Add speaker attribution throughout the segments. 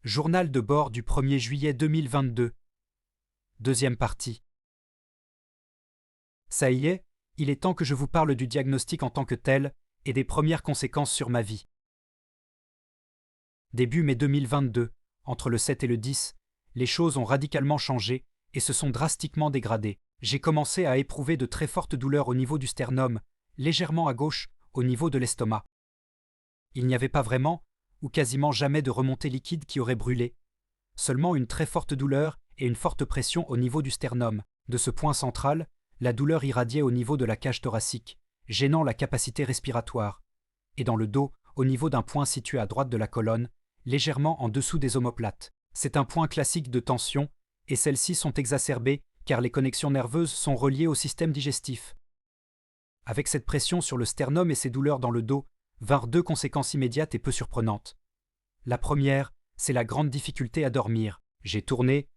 Speaker 1: Journal de bord du 1er juillet 2022. Deuxième partie. Ça y est, il est temps que je vous parle du diagnostic en tant que tel et des premières conséquences sur ma vie. Début mai 2022, entre le 7 et le 10, les choses ont radicalement changé et se sont drastiquement dégradées. J'ai commencé à éprouver de très fortes douleurs au niveau du sternum, légèrement à gauche, au niveau de l'estomac. Il n'y avait pas vraiment, ou quasiment jamais de remontée liquide qui aurait brûlé, seulement une très forte douleur et une forte pression au niveau du sternum. De ce point central, la douleur irradiait au niveau de la cage thoracique, gênant la capacité respiratoire, et dans le dos, au niveau d'un point situé à droite de la colonne, légèrement en dessous des omoplates. C'est un point classique de tension, et celles-ci sont exacerbées car les connexions nerveuses sont reliées au système digestif. Avec cette pression sur le sternum et ces douleurs dans le dos, vinrent deux conséquences immédiates et peu surprenantes. La première, c'est la grande difficulté à dormir. J'ai tourné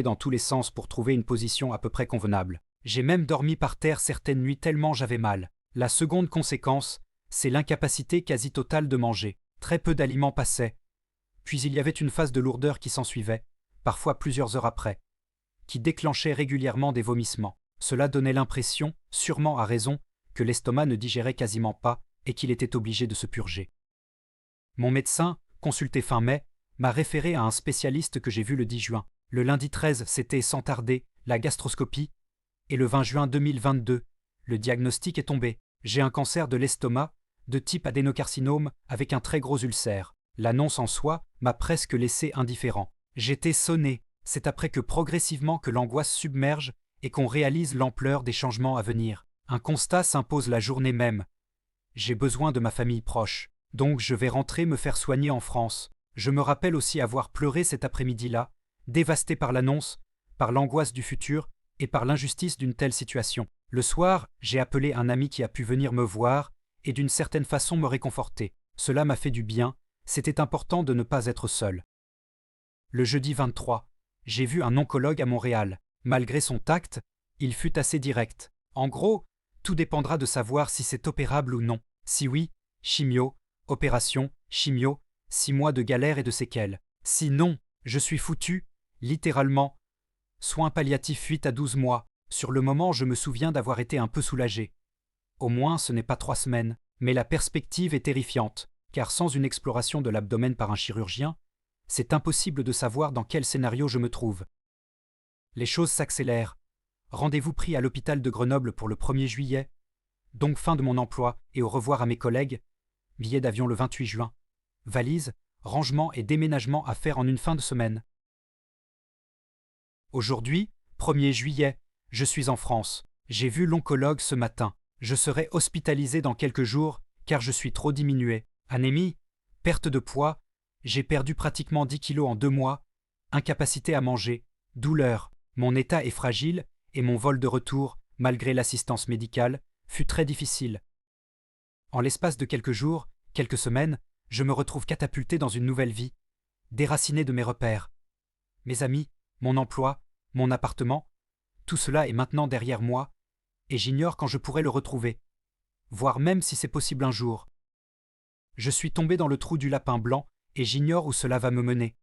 Speaker 1: dans tous les sens pour trouver une position à peu près convenable. J'ai même dormi par terre certaines nuits tellement j'avais mal. La seconde conséquence, c'est l'incapacité quasi totale de manger. Très peu d'aliments passaient. Puis il y avait une phase de lourdeur qui s'ensuivait, parfois plusieurs heures après, qui déclenchait régulièrement des vomissements. Cela donnait l'impression, sûrement à raison, que l'estomac ne digérait quasiment pas et qu'il était obligé de se purger. Mon médecin, consulté fin mai, m'a référé à un spécialiste que j'ai vu le 10 juin. Le lundi 13, c'était sans tarder la gastroscopie, et le 20 juin 2022, le diagnostic est tombé. J'ai un cancer de l'estomac, de type adénocarcinome, avec un très gros ulcère. L'annonce en soi m'a presque laissé indifférent. J'étais sonné. C'est après que progressivement que l'angoisse submerge et qu'on réalise l'ampleur des changements à venir. Un constat s'impose la journée même. J'ai besoin de ma famille proche, donc je vais rentrer me faire soigner en France. Je me rappelle aussi avoir pleuré cet après-midi-là, dévasté par l'annonce, par l'angoisse du futur et par l'injustice d'une telle situation. Le soir, j'ai appelé un ami qui a pu venir me voir et d'une certaine façon me réconforter. Cela m'a fait du bien, c'était important de ne pas être seul. Le jeudi 23, j'ai vu un oncologue à Montréal. Malgré son tact, il fut assez direct. En gros, tout dépendra de savoir si c'est opérable ou non. Si oui, chimio, opération, chimio, 6 mois de galère et de séquelles. Si non, je suis foutu, littéralement. Soins palliatifs 8 à 12 mois. Sur le moment, je me souviens d'avoir été un peu soulagé. Au moins, ce n'est pas 3 semaines. Mais la perspective est terrifiante, car sans une exploration de l'abdomen par un chirurgien, c'est impossible de savoir dans quel scénario je me trouve. Les choses s'accélèrent. Rendez-vous pris à l'hôpital de Grenoble pour le 1er juillet, donc fin de mon emploi et au revoir à mes collègues, billet d'avion le 28 juin, valise, rangement et déménagement à faire en une fin de semaine. Aujourd'hui, 1er juillet, je suis en France. J'ai vu l'oncologue ce matin. Je serai hospitalisé dans quelques jours car je suis trop diminué. Anémie, perte de poids, j'ai perdu pratiquement 10 kilos en 2 mois, incapacité à manger, douleur. Mon état est fragile et mon vol de retour, malgré l'assistance médicale, fut très difficile. En l'espace de quelques jours, quelques semaines, je me retrouve catapulté dans une nouvelle vie, déraciné de mes repères. Mes amis, mon emploi, mon appartement, tout cela est maintenant derrière moi, et j'ignore quand je pourrai le retrouver, voire même si c'est possible un jour. Je suis tombé dans le trou du lapin blanc, et j'ignore où cela va me mener.